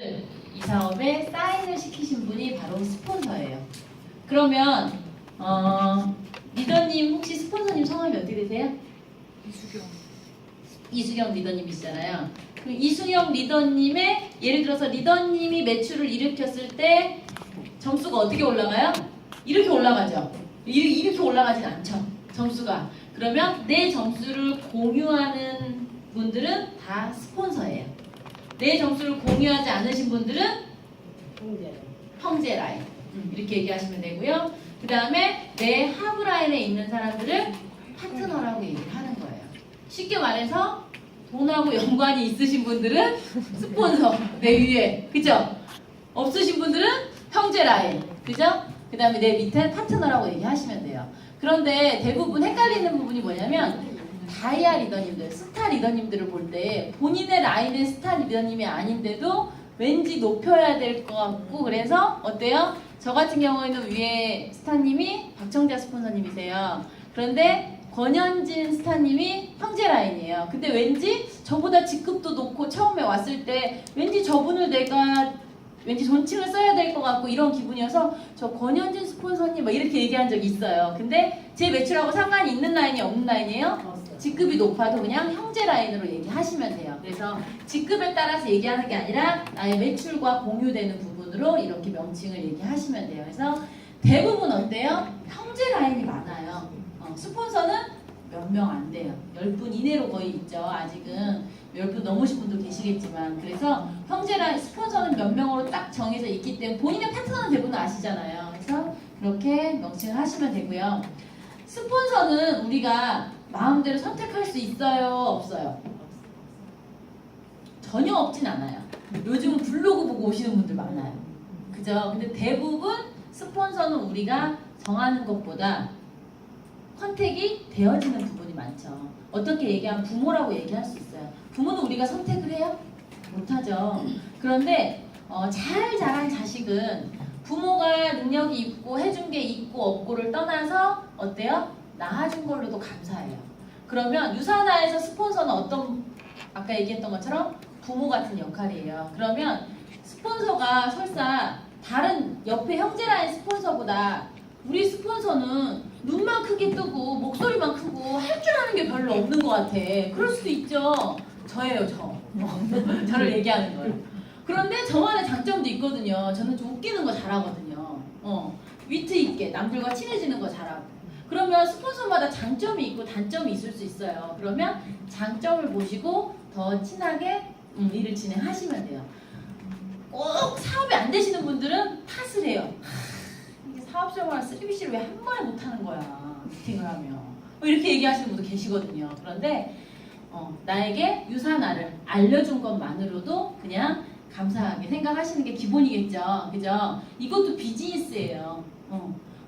이 사업에 사인을 시키신 분이 바로 스폰서예요. 그러면 리더님 혹시 스폰서님 성함이 어떻게 되세요? 이수경 리더님이시잖아요. 그럼 이수경 리더님의 예를 들어서 리더님이 매출을 일으켰을 때 점수가 어떻게 올라가요? 이렇게 올라가죠. 이렇게 올라가진 않죠. 점수가. 그러면 내 점수를 공유하는 분들은 다 스폰서예요. 내 점수를 공유하지 않으신 분들은 형제 라인 이렇게 얘기하시면 되고요. 그 다음에 내 하부 라인에 있는 사람들을 파트너라고 얘기를 하는 거예요. 쉽게 말해서 돈하고 연관이 있으신 분들은 스폰서 내 위에, 그죠? 없으신 분들은 형제 라인, 그죠? 그 다음에 내 밑에 파트너라고 얘기하시면 돼요. 그런데 대부분 헷갈리는 부분이 뭐냐면 다이아 리더님들, 스타 리더님들을 볼 때 본인의 라인의 스타 리더님이 아닌데도 왠지 높여야 될 것 같고, 그래서 어때요? 저 같은 경우에는 위에 스타님이 박정자 스폰서님이세요. 그런데 권현진 스타님이 형제 라인이에요. 근데 왠지 저보다 직급도 높고 처음에 왔을 때 왠지 저분을 내가 왠지 존칭을 써야 될 것 같고 이런 기분이어서 저 권현진 스폰서님 막 이렇게 얘기한 적이 있어요. 근데 제 매출하고 상관이 있는 라인이 없는 라인이에요? 직급이 높아도 그냥 형제 라인으로 얘기하시면 돼요. 그래서 직급에 따라서 얘기하는 게 아니라 나의 매출과 공유되는 부분으로 이렇게 명칭을 얘기하시면 돼요. 그래서 대부분 어때요? 형제 라인이 많아요. 스폰서는 몇 명 안 돼요. 10분 이내로 거의 있죠. 아직은 10분 넘으신 분도 계시겠지만, 그래서 형제 라인 스폰서는 몇 명으로 딱 정해져 있기 때문에 본인의 파트너는 대부분 아시잖아요. 그래서 그렇게 명칭을 하시면 되고요. 스폰서는 우리가 마음대로 선택할 수 있어요? 없어요? 전혀 없진 않아요. 요즘은 블로그 보고 오시는 분들 많아요. 그죠? 근데 대부분 스폰서는 우리가 정하는 것보다 선택이 되어지는 부분이 많죠. 어떻게 얘기하면 부모라고 얘기할 수 있어요. 부모는 우리가 선택을 해요? 못하죠. 그런데 잘 자란 자식은 부모가 능력이 있고 해준 게 있고 없고를 떠나서 어때요? 낳아준 걸로도 감사해요. 그러면 유산화에서 스폰서는 어떤, 아까 얘기했던 것처럼 부모 같은 역할이에요. 그러면 스폰서가 설사 다른 옆에 형제라인 스폰서보다 우리 스폰서는 눈만 크게 뜨고 목소리만 크고 할 줄 아는 게 별로 없는 것 같아. 그럴 수도 있죠. 저예요, 저. 저를 얘기하는 거예요. 그런데 저만의 장점도 있거든요. 저는 좀 웃기는 거 잘하거든요. 위트 있게 남들과 친해지는 거 잘하고. 그러면 스폰서마다 장점이 있고 단점이 있을 수 있어요. 그러면 장점을 보시고 더 친하게 일을 진행하시면 돼요. 꼭 사업이 안 되시는 분들은 탓을 해요. 이게 사업생활 3BC를 왜 한 번에 못하는 거야, 미팅을 하면. 이렇게 얘기하시는 분도 계시거든요. 그런데 나에게 유산화를 알려준 것만으로도 그냥 감사하게 생각하시는 게 기본이겠죠. 그죠? 이것도 비즈니스예요.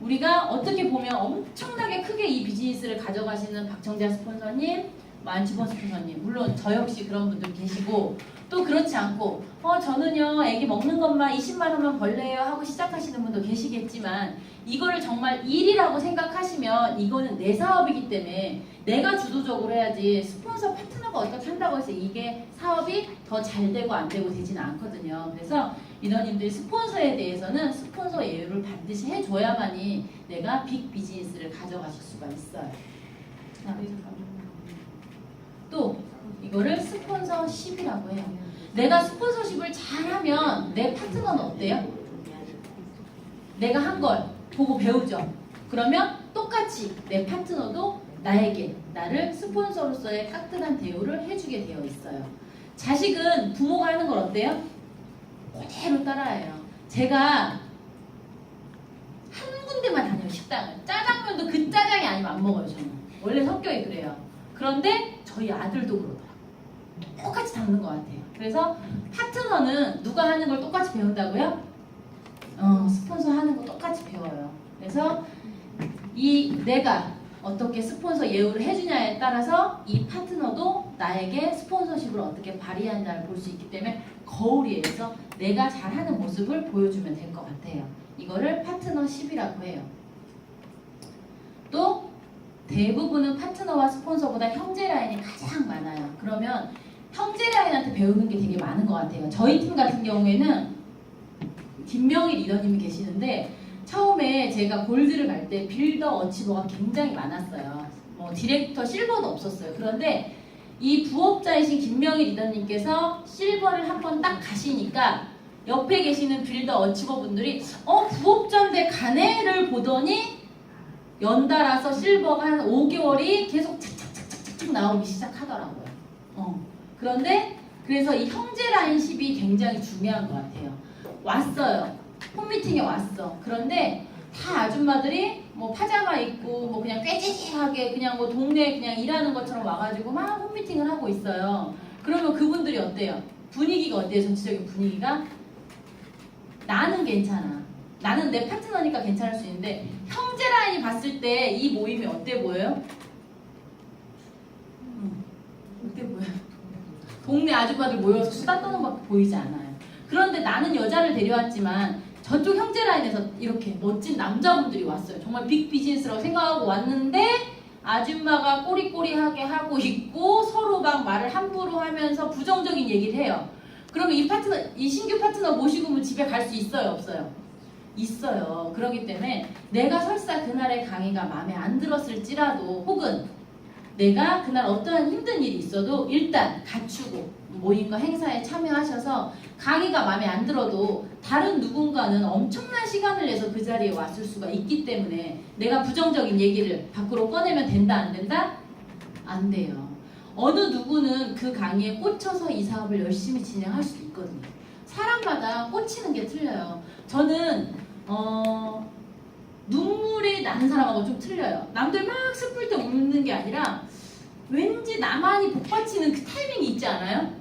우리가 어떻게 보면 엄청나게 크게 이 비즈니스를 가져가시는 박정자 스폰서님, 만치본 스폰서님, 물론 저 역시 그런 분들 계시고, 또 그렇지 않고 저는요 애기 먹는 것만 20만 원만 벌래요 하고 시작하시는 분도 계시겠지만, 이거를 정말 일이라고 생각하시면 이거는 내 사업이기 때문에 내가 주도적으로 해야지 스폰서 파트너가 어떻게 한다고 해서 이게 사업이 더 잘 되고 안 되고 되지는 않거든요. 그래서 리더님들이 스폰서에 대해서는 스폰서 예우를 반드시 해줘야만이 내가 빅 비즈니스를 가져가실 수가 있어요. 또 이거를 스폰서십이라고 해요. 내가 스폰서십을 잘하면 내 파트너는 어때요? 내가 한 걸 보고 배우죠. 그러면 똑같이 내 파트너도 나에게 나를 스폰서로서의 따뜻한 대우를 해주게 되어 있어요. 자식은 부모가 하는 걸 어때요? 그대로 따라해요. 제가 한 군데만 다녀요. 식당을. 짜장면도 그 짜장이 아니면 안 먹어요. 저는 원래 성격이 그래요. 그런데 저희 아들도 그러더라고요. 똑같이 닮는 것 같아요. 그래서 파트너는 누가 하는 걸 똑같이 배운다고요? 스폰서 하는 거 똑같이 배워요. 그래서 내가 어떻게 스폰서 예우를 해주냐에 따라서 이 파트너도 나에게 스폰서십을 어떻게 발휘하느냐를 볼 수 있기 때문에 거울위에서 내가 잘하는 모습을 보여주면 될 것 같아요. 이거를 파트너십이라고 해요. 또 대부분은 파트너와 스폰서보다 형제 라인이 가장 많아요. 그러면 형제라인한테 배우는 게 되게 많은 것 같아요. 저희 팀 같은 경우에는 김명희 리더님이 계시는데 처음에 제가 골드를 갈 때 빌더 어치버가 굉장히 많았어요. 뭐 디렉터 실버도 없었어요. 그런데 이 부업자이신 김명희 리더님께서 실버를 한 번 딱 가시니까 옆에 계시는 빌더 어치버 분들이 부업자인데 가네를 보더니 연달아서 실버가 한 5개월이 계속 착착착착착 나오기 시작하더라고요. 그런데 그래서 이 형제 라인십이 굉장히 중요한 것 같아요. 왔어요. 홈미팅에 왔어. 그런데 다 아줌마들이 뭐 파자마 입고 뭐 그냥 꾀지지하게 그냥 뭐 동네 그냥 일하는 것처럼 와가지고 막 홈미팅을 하고 있어요. 그러면 그분들이 어때요? 분위기가 어때요? 전체적인 분위기가? 나는 괜찮아. 나는 내 파트너니까 괜찮을 수 있는데 형제 라인이 봤을 때 이 모임이 어때 보여요? 어때 보여요? 동네 아줌마들 모여서 수다 떠는 것 보이지 않아요. 그런데 나는 여자를 데려왔지만 저쪽 형제 라인에서 이렇게 멋진 남자분들이 왔어요. 정말 빅 비즈니스라고 생각하고 왔는데 아줌마가 꼬리꼬리하게 하고 있고 서로 막 말을 함부로 하면서 부정적인 얘기를 해요. 그러면 이 신규 파트너 모시고 집에 갈 수 있어요? 없어요? 있어요. 그렇기 때문에 내가 설사 그날의 강의가 마음에 안 들었을지라도 혹은 내가 그날 어떠한 힘든 일이 있어도 일단 갖추고 모임과 행사에 참여하셔서 강의가 마음에 안 들어도 다른 누군가는 엄청난 시간을 내서 그 자리에 왔을 수가 있기 때문에 내가 부정적인 얘기를 밖으로 꺼내면 된다 안 된다? 안 돼요. 어느 누구는 그 강의에 꽂혀서 이 사업을 열심히 진행할 수도 있거든요. 사람마다 꽂히는 게 틀려요. 저는 눈물이 나는 사람하고 좀 틀려요. 남들 막 슬플 때 웃는 게 아니라 왠지 나만이 복받치는 그 타이밍이 있지 않아요?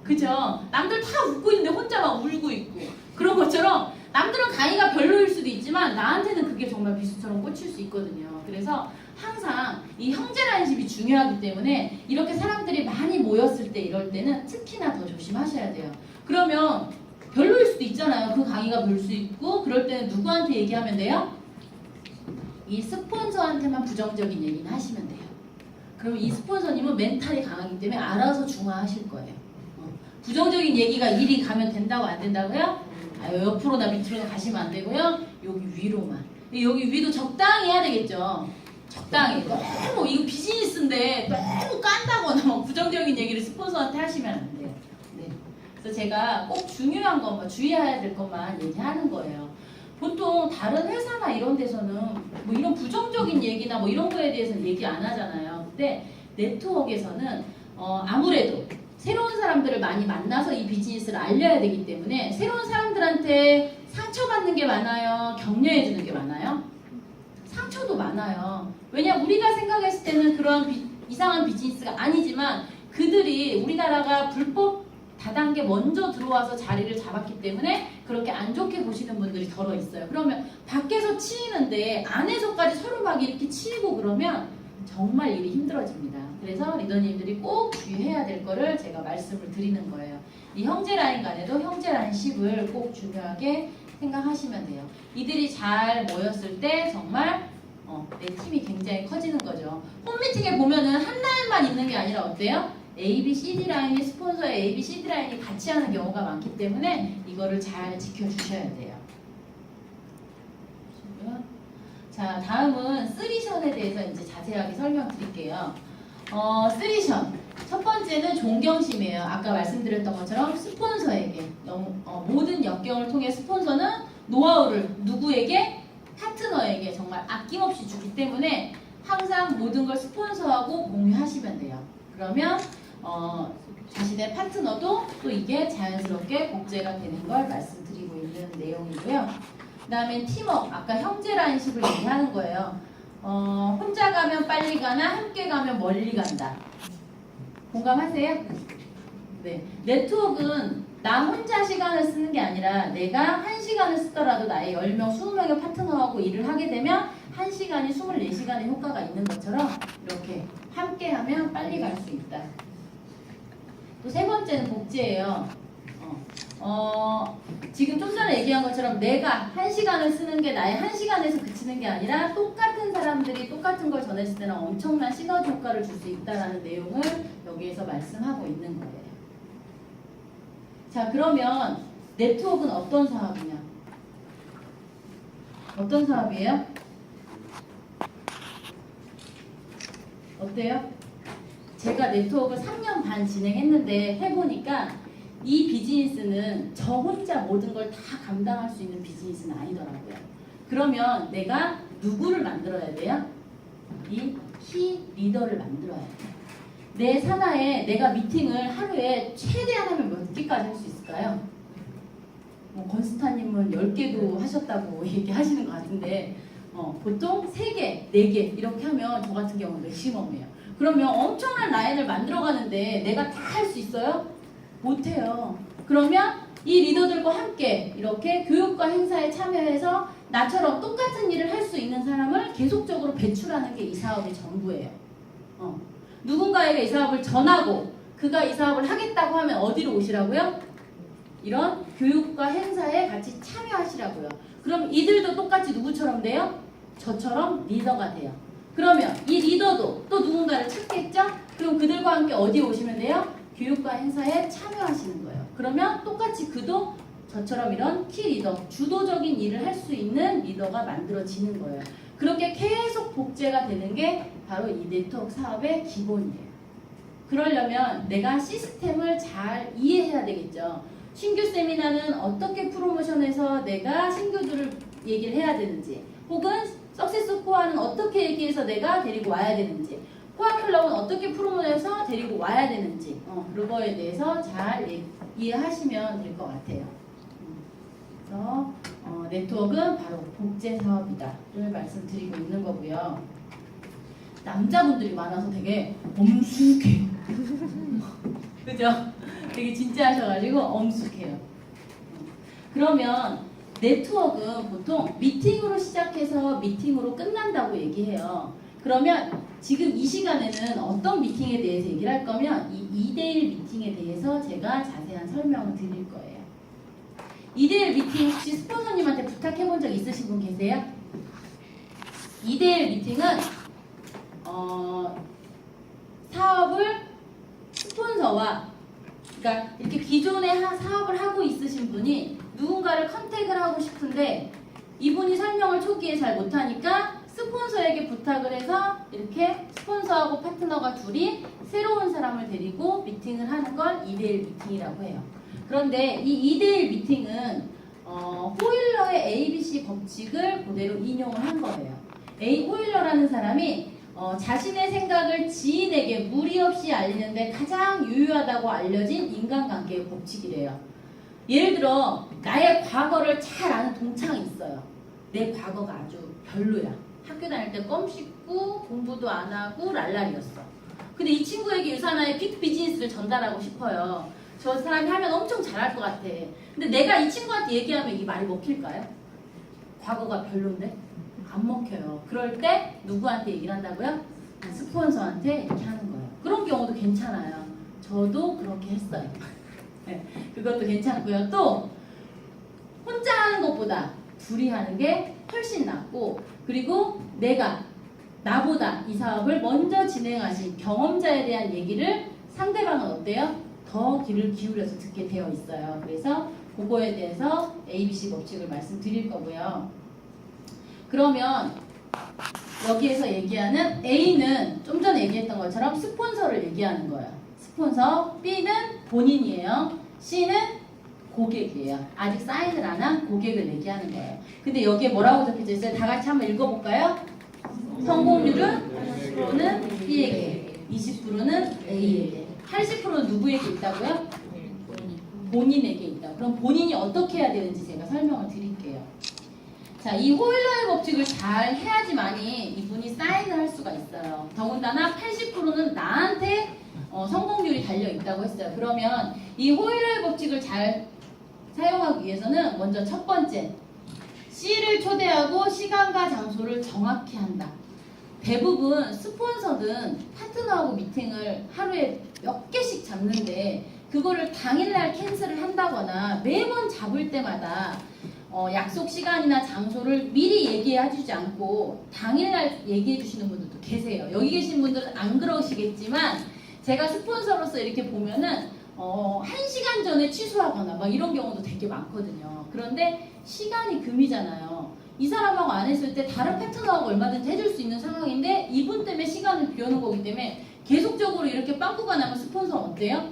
그죠? 남들 다 웃고 있는데 혼자 막 울고 있고 그런 것처럼 남들은 강의가 별로일 수도 있지만 나한테는 그게 정말 비수처럼 꽂힐 수 있거든요. 그래서 항상 이 형제 라인십이 중요하기 때문에 이렇게 사람들이 많이 모였을 때 이럴 때는 특히나 더 조심하셔야 돼요. 그러면 별로일 수도 있잖아요. 그 강의가 별 수 있고 그럴 때는 누구한테 얘기하면 돼요? 이 스폰서한테만 부정적인 얘기는 하시면 돼요. 그럼 이 스폰서님은 멘탈이 강하기 때문에 알아서 중화하실 거예요. 부정적인 얘기가 이리 가면 된다고 안 된다고요? 옆으로나 밑으로나 가시면 안 되고요. 여기 위로만. 여기 위도 적당히 해야 되겠죠. 적당히. 너무 이거 비즈니스인데 너무 깐다거나 막 부정적인 얘기를 스폰서한테 하시면 안 돼요. 네. 그래서 제가 꼭 중요한 것만 주의해야 될 것만 얘기하는 거예요. 보통 다른 회사나 이런 데서는 뭐 이런 부정적인 얘기나 뭐 이런 거에 대해서는 얘기 안 하잖아요. 근데 네트워크에서는 아무래도 새로운 사람들을 많이 만나서 이 비즈니스를 알려야 되기 때문에 새로운 사람들한테 상처받는 게 많아요? 격려해주는 게 많아요? 상처도 많아요. 왜냐 우리가 생각했을 때는 그런 이상한 비즈니스가 아니지만 그들이 우리나라가 불법 다단계 먼저 들어와서 자리를 잡았기 때문에 그렇게 안 좋게 보시는 분들이 덜어 있어요. 그러면 밖에서 치이는데 안에서까지 서로 막 이렇게 치이고 그러면 정말 일이 힘들어집니다. 그래서 리더님들이 꼭 주의해야 될 거를 제가 말씀을 드리는 거예요. 이 형제 라인 간에도 형제 라인 10을 꼭 중요하게 생각하시면 돼요. 이들이 잘 모였을 때 정말 내 팀이 굉장히 커지는 거죠. 홈미팅에 보면은 한 라인만 있는 게 아니라 어때요? A, B, C, D 라인이 스폰서의 A, B, C, D 라인이 같이 하는 경우가 많기 때문에 이거를 잘 지켜주셔야 돼요. 자, 다음은 쓰리션에 대해서 이제 자세하게 설명드릴게요. 쓰리션. 첫 번째는 존경심이에요. 아까 말씀드렸던 것처럼 스폰서에게 모든 역경을 통해 스폰서는 노하우를 누구에게? 파트너에게 정말 아낌없이 주기 때문에 항상 모든 걸 스폰서하고 공유하시면 돼요. 그러면 자신의 파트너도 또 이게 자연스럽게 복제가 되는 걸 말씀드리고 있는 내용이고요. 그 다음에 팀워크, 아까 형제 라인식을 얘기하는 거예요. 혼자 가면 빨리 가나 함께 가면 멀리 간다. 공감하세요? 네. 네트워크는 나 혼자 시간을 쓰는 게 아니라 내가 1시간을 쓰더라도 나의 10명, 20명의 파트너하고 일을 하게 되면 1시간이 24시간의 효과가 있는 것처럼 이렇게 함께 하면 빨리 갈 수 있다. 또 세 번째는 복제예요. 지금 좀 전에 얘기한 것처럼 내가 1시간을 쓰는 게 나의 1시간에서 그치는 게 아니라 똑같은 사람들이 똑같은 걸 전했을 때는 엄청난 시너지 효과를 줄 수 있다는 내용을 여기에서 말씀하고 있는 거예요. 자, 그러면 네트워크는 어떤 사업이냐? 어떤 사업이에요? 어때요? 제가 네트워크 3년 반 진행했는데 해보니까 이 비즈니스는 저 혼자 모든 걸 다 감당할 수 있는 비즈니스는 아니더라고요. 그러면 내가 누구를 만들어야 돼요? 이 키 리더를 만들어야 돼요. 내 산하에 내가 미팅을 하루에 최대한 하면 몇 개까지 할 수 있을까요? 건스타님은 10개도 하셨다고 얘기하시는 것 같은데 보통 3개, 4개 이렇게 하면 저 같은 경우는 맥시멈이에요. 그러면 엄청난 라인을 만들어가는데 내가 다 할 수 있어요? 못해요. 그러면 이 리더들과 함께 이렇게 교육과 행사에 참여해서 나처럼 똑같은 일을 할 수 있는 사람을 계속적으로 배출하는 게 이 사업의 전부예요. 누군가에게 이 사업을 전하고 그가 이 사업을 하겠다고 하면 어디로 오시라고요? 이런 교육과 행사에 같이 참여하시라고요. 그럼 이들도 똑같이 누구처럼 돼요? 저처럼 리더가 돼요. 그러면 이 리더도 또 누군가를 찾겠죠? 그럼 그들과 함께 어디에 오시면 돼요? 교육과 행사에 참여하시는 거예요. 그러면 똑같이 그도 저처럼 이런 키 리더, 주도적인 일을 할 수 있는 리더가 만들어지는 거예요. 그렇게 계속 복제가 되는 게 바로 이 네트워크 사업의 기본이에요. 그러려면 내가 시스템을 잘 이해해야 되겠죠. 신규 세미나는 어떻게 프로모션해서 내가 신규들을 얘기를 해야 되는지, 혹은 석세스 코어는 어떻게 얘기해서 내가 데리고 와야 되는지, 코어 클럽은 어떻게 프로모션해서 데리고 와야 되는지, 그거에 대해서 잘 이해하시면 될 것 같아요. 그래서 네트워크는 바로 복제 사업이다를 말씀드리고 있는 거고요. 남자분들이 많아서 되게 엄숙해요. 그죠? 되게 진지하셔가지고 엄숙해요. 그러면 네트워크는 보통 미팅으로 시작해서 미팅으로 끝난다고 얘기해요. 그러면 지금 이 시간에는 어떤 미팅에 대해서 얘기를 할 거면 이 2대1 미팅에 대해서 제가 자세한 설명을 드릴 거예요. 2대1 미팅 혹시 스폰서님한테 부탁해 본 적 있으신 분 계세요? 2대1 미팅은 사업을 스폰서와, 그러니까 이렇게 기존에 사업을 하고 있으신 분이 누군가를 컨택을 하고 싶은데 이분이 설명을 초기에 잘 못하니까 스폰서에게 부탁을 해서 이렇게 스폰서하고 파트너가 둘이 새로운 사람을 데리고 미팅을 하는 걸 2대1 미팅이라고 해요. 그런데 이 2대1 미팅은 호일러의 ABC 법칙을 그대로 인용을 한 거예요. 호일러라는 사람이 자신의 생각을 지인에게 무리 없이 알리는데 가장 유효하다고 알려진 인간관계의 법칙이래요. 예를 들어 나의 과거를 잘 아는 동창이 있어요. 내 과거가 아주 별로야. 학교 다닐 때 껌 씹고 공부도 안 하고 랄랄이었어. 근데 이 친구에게 유산화의 빅 비즈니스를 전달하고 싶어요. 저 사람이 하면 엄청 잘할 것 같아. 근데 내가 이 친구한테 얘기하면 이 말이 먹힐까요? 과거가 별론데? 안 먹혀요. 그럴 때 누구한테 얘기를 한다고요? 스폰서한테 이렇게 하는 거예요. 그런 경우도 괜찮아요. 저도 그렇게 했어요. 네, 그것도 괜찮고요. 또 혼자 하는 것보다 둘이 하는 게 훨씬 낫고, 그리고 나보다 이 사업을 먼저 진행하신 경험자에 대한 얘기를 상대방은 어때요? 더 귀를 기울여서 듣게 되어 있어요. 그래서 그거에 대해서 ABC 법칙을 말씀드릴 거고요. 그러면 여기에서 얘기하는 A는 좀 전에 얘기했던 것처럼 스폰서를 얘기하는 거예요. 스폰서, B는 본인이에요. C는 고객이에요. 아직 사인을 안 한 고객을 얘기하는 거예요. 근데 여기에 뭐라고 적혀져 있어요? 다 같이 한번 읽어볼까요? 성공률은 10%는 B에게, 20%는 A에게, 80%는 누구에게 있다고요? 본인에게 있다. 그럼 본인이 어떻게 해야 되는지 제가 설명을 드릴게요. 자, 이 호일러의 법칙을 잘 해야지만이 이분이 사인을 할 수가 있어요. 더군다나 80%는 나한테 성공률이 달려 있다고 했어요. 그러면 이 호일러의 법칙을 잘 사용하기 위해서는 먼저 첫 번째, C를 초대하고 시간과 장소를 정확히 한다. 대부분 스폰서든 파트너하고 미팅을 하루에 몇 개씩 잡는데 그거를 당일날 캔슬을 한다거나 매번 잡을 때마다 약속 시간이나 장소를 미리 얘기해 주지 않고 당일날 얘기해 주시는 분들도 계세요. 여기 계신 분들은 안 그러시겠지만 제가 스폰서로서 이렇게 보면은 1시간 전에 취소하거나 막 이런 경우도 되게 많거든요. 그런데 시간이 금이잖아요. 이 사람하고 안 했을 때 다른 파트너하고 얼마든지 해줄 수 있는 상황인데 이분 때문에 시간을 비우는 거기 때문에 계속적으로 이렇게 빵꾸가 나면 스폰서 어때요?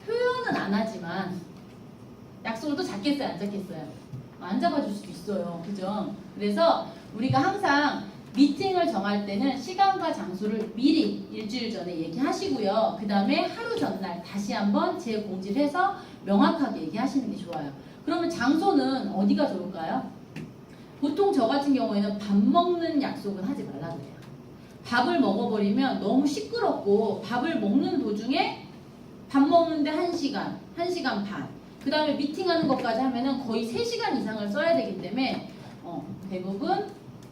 표현은 안 하지만 약속을 또 잡겠어요? 안 잡겠어요? 안 잡아줄 수도 있어요. 그죠? 그래서 우리가 항상 미팅을 정할 때는 시간과 장소를 미리 일주일 전에 얘기하시고요. 그 다음에 하루 전날 다시 한번 재공지를 해서 명확하게 얘기하시는 게 좋아요. 그러면 장소는 어디가 좋을까요? 보통 저 같은 경우에는 밥 먹는 약속은 하지 말라고 해요. 밥을 먹어버리면 너무 시끄럽고 밥을 먹는 도중에 밥 먹는데 1시간, 1시간 반, 그 다음에 미팅하는 것까지 하면은 거의 3시간 이상을 써야 되기 때문에 대부분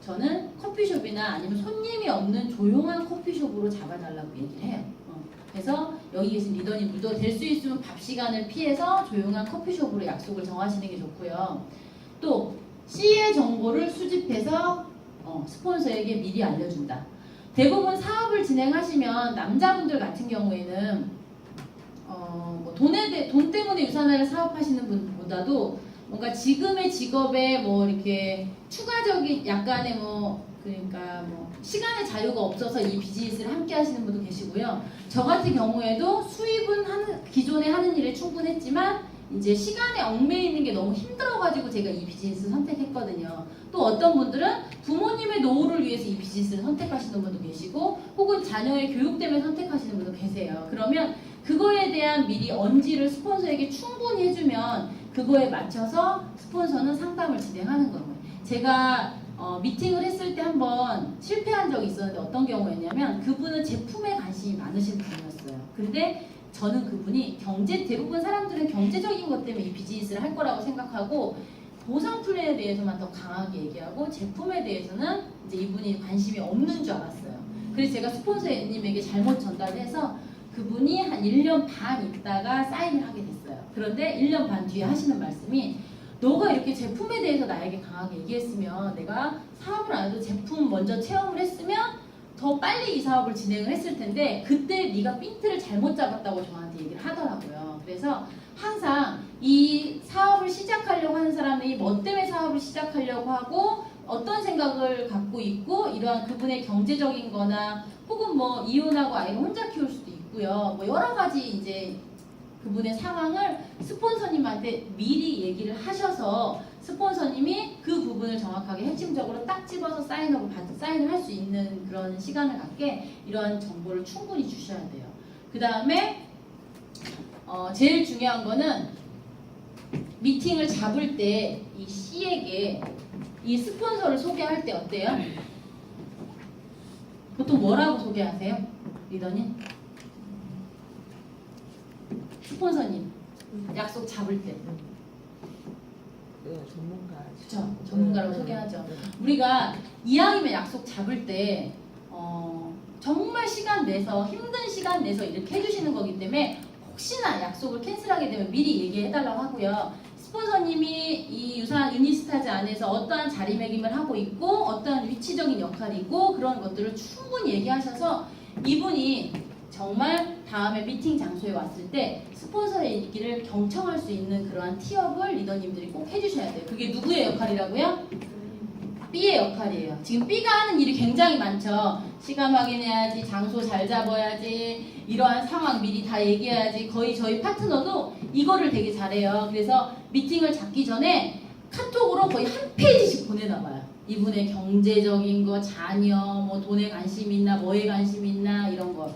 저는 커피숍이나 아니면 손님이 없는 조용한 커피숍으로 잡아달라고 얘기를 해요. 그래서 여기 계신 리더님들도 될 수 있으면 밥 시간을 피해서 조용한 커피숍으로 약속을 정하시는 게 좋고요. 또 C의 정보를 수집해서 스폰서에게 미리 알려준다. 대부분 사업을 진행하시면 남자분들 같은 경우에는 돈 때문에 유산화를 사업하시는 분보다도 뭔가 지금의 직업에 뭐 이렇게 추가적인 약간의 그러니까 시간의 자유가 없어서 이 비즈니스를 함께 하시는 분도 계시고요. 저 같은 경우에도 수입은 기존에 하는 일에 충분했지만 이제 시간에 얽매이는 게 너무 힘들어가지고 제가 이 비즈니스 선택했거든요. 또 어떤 분들은 부모님의 노후를 위해서 이 비즈니스를 선택하시는 분도 계시고 혹은 자녀의 교육 때문에 선택하시는 분도 계세요. 그러면 그거에 대한 미리 언지를 스폰서에게 충분히 해주면 그거에 맞춰서 스폰서는 상담을 진행하는 거예요. 제가 미팅을 했을 때 한번 실패한 적이 있었는데 어떤 경우였냐면 그분은 제품에 관심이 많으신 분이었어요. 근데 저는 그분이 대부분 사람들은 경제적인 것 때문에 이 비즈니스를 할 거라고 생각하고 보상 플랜에 대해서만 더 강하게 얘기하고 제품에 대해서는 이제 이분이 관심이 없는 줄 알았어요. 그래서 제가 스폰서님에게 잘못 전달해서 그분이 한 1년 반 있다가 사인을 하게 됐어요. 그런데 1년 반 뒤에 하시는 말씀이 너가 이렇게 제품에 대해서 나에게 강하게 얘기했으면 내가 사업을 안 해도 제품 먼저 체험을 했으면 더 빨리 이 사업을 진행을 했을 텐데 그때 네가 핀트를 잘못 잡았다고 저한테 얘기를 하더라고요. 그래서 항상 이 사업을 시작하려고 하는 사람이 뭐 때문에 사업을 시작하려고 하고 어떤 생각을 갖고 있고 이러한 그분의 경제적인 거나 혹은 이혼하고 아이를 혼자 키울 수도 있고요. 여러 가지 이제 그분의 상황을 스폰서님한테 미리 얘기를 하셔서 스폰서님이 그 부분을 정확하게 핵심적으로 딱 집어서 사인을 할 수 있는 그런 시간을 갖게 이러한 정보를 충분히 주셔야 돼요. 그 다음에 제일 중요한 거는 미팅을 잡을 때 이 C에게 이 스폰서를 소개할 때 어때요? 보통 뭐라고 소개하세요? 리더님? 스폰서님 약속 잡을 때 전문가죠. 그렇죠. 전문가라고 소개하죠. 우리가 이왕이면 약속 잡을 때 정말 시간 내서 힘든 시간 내서 이렇게 해주시는 거기 때문에 혹시나 약속을 캔슬하게 되면 미리 얘기해달라고 하고요. 스폰서님이 이 유니스타즈 안에서 어떠한 자리매김을 하고 있고 어떠한 위치적인 역할이 있고 그런 것들을 충분히 얘기하셔서 이분이 정말 다음에 미팅 장소에 왔을 때 스폰서의 있기를 경청할 수 있는 그러한 티업을 리더님들이 꼭 해주셔야 돼요. 그게 누구의 역할이라고요? B의 역할이에요. 지금 B가 하는 일이 굉장히 많죠. 시간 확인해야지, 장소 잘 잡아야지, 이러한 상황 미리 다 얘기해야지. 거의 저희 파트너도 이거를 되게 잘해요. 그래서 미팅을 잡기 전에 카톡으로 거의 한 페이지씩 보내놔봐요. 이분의 경제적인 거, 자녀, 돈에 관심 있나, 뭐에 관심 있나 이런 거.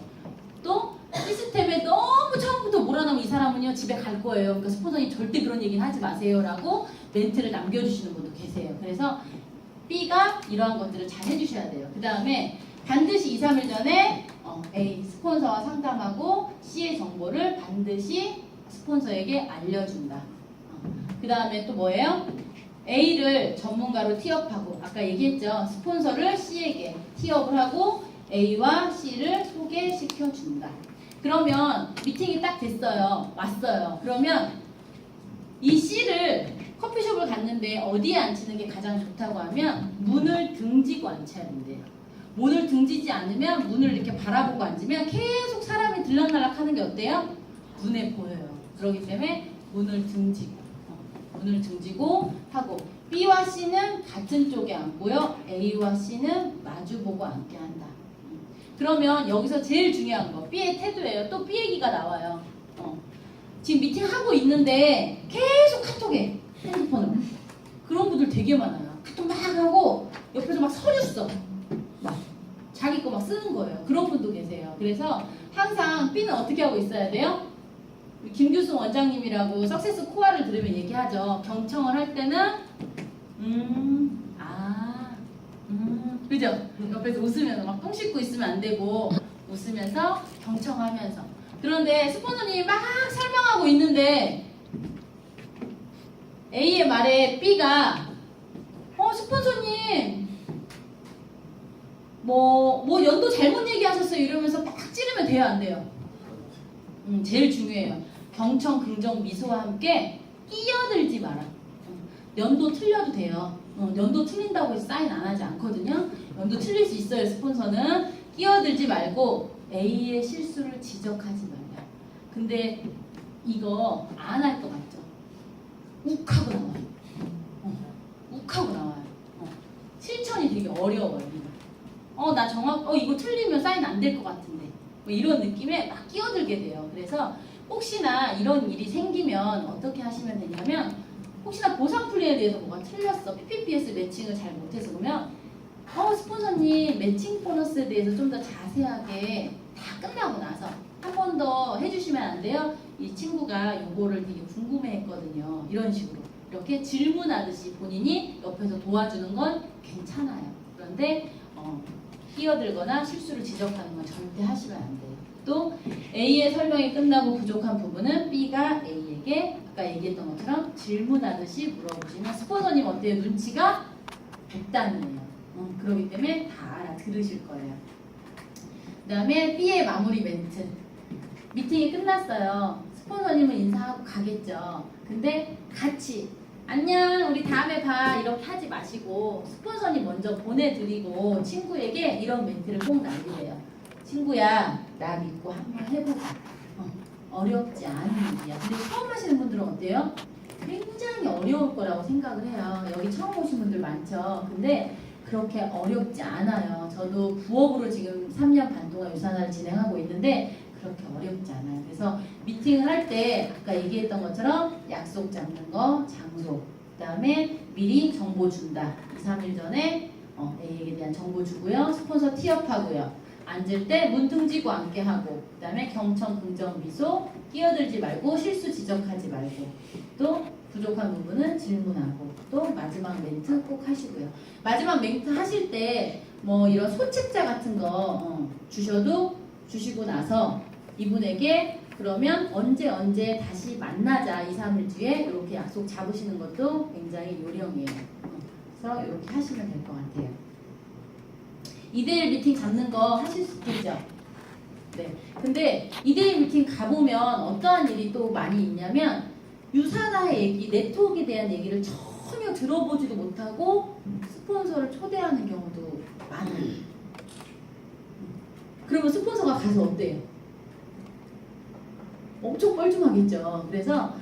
또 시스템에 너무 처음부터 몰아넣으면 이 사람은요 집에 갈 거예요. 그러니까 스폰서님 절대 그런 얘기는 하지 마세요 라고 멘트를 남겨주시는 분도 계세요. 그래서 B가 이러한 것들을 잘 해주셔야 돼요. 그 다음에 반드시 2, 3일 전에 A 스폰서와 상담하고 C의 정보를 반드시 스폰서에게 알려준다. 그 다음에 또 뭐예요? A를 전문가로 티업하고 아까 얘기했죠. 스폰서를 C에게 티업을 하고 A와 C를 소개시켜준다. 그러면 미팅이 딱 됐어요. 왔어요. 그러면 이 C를 커피숍을 갔는데 어디에 앉히는 게 가장 좋다고 하면 문을 등지고 앉혀야 된대요. 문을 등지지 않으면 문을 이렇게 바라보고 앉으면 계속 사람이 들락날락 하는 게 어때요? 눈에 보여요. 그렇기 때문에 문을 등지고 하고 B와 C는 같은 쪽에 앉고요. A와 C는 마주보고 앉게 한다. 그러면 여기서 제일 중요한 거 B의 태도예요. 또 B 얘기가 나와요. 지금 미팅하고 있는데 계속 카톡해. 핸드폰으로. 그런 분들 되게 많아요. 카톡 막 하고 옆에서 막 서류 써. 막 자기 거 막 쓰는 거예요. 그런 분도 계세요. 그래서 항상 B는 어떻게 하고 있어야 돼요? 김규승 원장님이라고 석세스 코어를 들으면 얘기하죠. 경청을 할 때는 그죠? 옆에서 웃으면서 막 똥 씻고 있으면 안 되고 웃으면서 경청하면서. 그런데 스폰서님이 막 설명하고 있는데 A의 말에 B가 스폰서님 뭐 연도 잘못 얘기하셨어요 이러면서 막 찌르면 돼요 안 돼요? 제일 중요해요. 경청, 긍정, 미소와 함께 끼어들지 마라. 연도 틀려도 돼요. 연도 틀린다고 해서 사인 안 하지 않거든요. 연도 틀릴 수 있어요. 스폰서는 끼어들지 말고 A의 실수를 지적하지 말라. 근데 이거 안 할 것 같죠? 욱하고 나와요. 욱하고 나와요. 실천이 되게 어려워요. 나 이거 틀리면 사인 안 될 것 같은데 뭐 이런 느낌에 막 끼어들게 돼요. 그래서 혹시나 이런 일이 생기면 어떻게 하시면 되냐면 혹시나 보상 플랜에 대해서 뭐가 틀렸어. PPPS 매칭을 잘 못해서 그러면 스폰서님 매칭 보너스에 대해서 좀 더 자세하게 다 끝나고 나서 한 번 더 해주시면 안 돼요? 이 친구가 요거를 되게 궁금해했거든요. 이런 식으로 이렇게 질문하듯이 본인이 옆에서 도와주는 건 괜찮아요. 그런데 끼어들거나 실수를 지적하는 건 절대 하시면 안 돼요. 또 A의 설명이 끝나고 부족한 부분은 B가 A에게 아까 얘기했던 것처럼 질문하듯이 물어보시면 스폰서님 어때요? 눈치가 백단이에요. 그렇기 때문에 다 알아들으실 거예요. 그 다음에 B의 마무리 멘트. 미팅이 끝났어요. 스폰서님은 인사하고 가겠죠. 근데 같이 안녕 우리 다음에 봐 이렇게 하지 마시고 스폰서님 먼저 보내드리고 친구에게 이런 멘트를 꼭 날리래요. 친구야 나 믿고 한번 해보자. 어렵지 않은 일이야. 근데 처음 하시는 분들은 어때요? 굉장히 어려울 거라고 생각을 해요. 여기 처음 오신 분들 많죠. 근데 그렇게 어렵지 않아요. 저도 부업으로 지금 3년 반 동안 유산화를 진행하고 있는데 그렇게 어렵지 않아요. 그래서 미팅을 할 때 아까 얘기했던 것처럼 약속 잡는 거, 장소, 그 다음에 미리 정보 준다. 2, 3일 전에 A에게 대한 정보 주고요. 스폰서 티업하고요. 앉을 때 문 등지고 앉게 하고, 그 다음에 경청, 긍정, 미소, 끼어들지 말고 실수 지적하지 말고, 또 부족한 부분은 질문하고, 또 마지막 멘트 꼭 하시고요. 마지막 멘트 하실 때 뭐 이런 소책자 같은 거 주시고 나서 이분에게 그러면 언제 다시 만나자 2, 3일 뒤에 이렇게 약속 잡으시는 것도 굉장히 요령이에요. 그래서 이렇게 하시면 될 것 같아요. 2대1 미팅 잡는 거 하실 수 있겠죠? 네. 근데 2대1 미팅 가보면 어떠한 일이 또 많이 있냐면 유산화의 얘기, 네트워크에 대한 얘기를 전혀 들어보지도 못하고 스폰서를 초대하는 경우도 많아요. 그러면 스폰서가 가서 어때요? 엄청 뻘쭘하겠죠. 그래서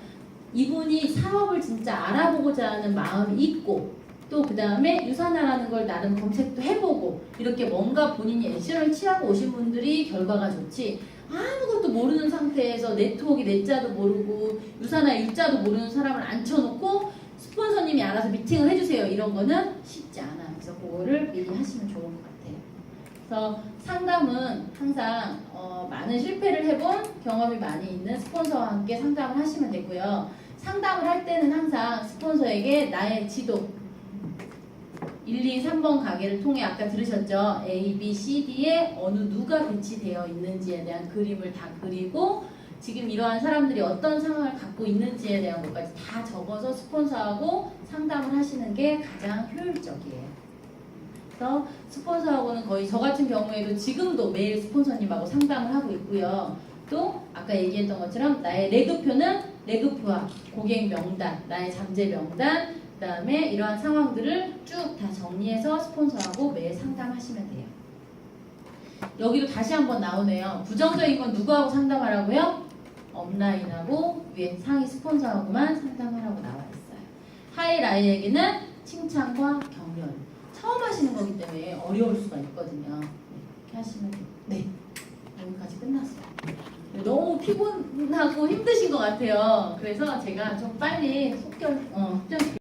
이분이 사업을 진짜 알아보고자 하는 마음이 있고 또 그 다음에 유산화라는 걸 나름 검색도 해보고 이렇게 뭔가 본인이 액션을 취하고 오신 분들이 결과가 좋지 아무것도 모르는 상태에서 네트워크 내자도 모르고 유산화 유자도 모르는 사람을 앉혀놓고 스폰서님이 알아서 미팅을 해주세요. 이런 거는 쉽지 않아요. 그래서 그거를 미리 하시면 좋은 것 같아요. 그래서 상담은 항상 많은 실패를 해본 경험이 많이 있는 스폰서와 함께 상담을 하시면 되고요. 상담을 할 때는 항상 스폰서에게 나의 지도 1, 2, 3번 가게를 통해 아까 들으셨죠? A, B, C, D에 어느 누가 배치되어 있는지에 대한 그림을 다 그리고 지금 이러한 사람들이 어떤 상황을 갖고 있는지에 대한 것까지 다 적어서 스폰서하고 상담을 하시는 게 가장 효율적이에요. 그래서 스폰서하고는 거의 저 같은 경우에도 지금도 매일 스폰서님하고 상담을 하고 있고요. 또 아까 얘기했던 것처럼 나의 레그표는 레그표와 고객 명단, 나의 잠재 명단 그 다음에 이러한 상황들을 쭉 다 정리해서 스폰서하고 매일 상담하시면 돼요. 여기도 다시 한번 나오네요. 부정적인 건 누구하고 상담하라고요? 업라인하고 위에 상위 스폰서하고만 상담하라고 나와 있어요. 하이라이에게는 칭찬과 격려. 처음 하시는 거기 때문에 어려울 수가 있거든요. 네, 이렇게 하시면 돼요. 네, 여기까지 끝났어요. 너무 피곤하고 힘드신 것 같아요. 그래서 제가 좀 빨리 속결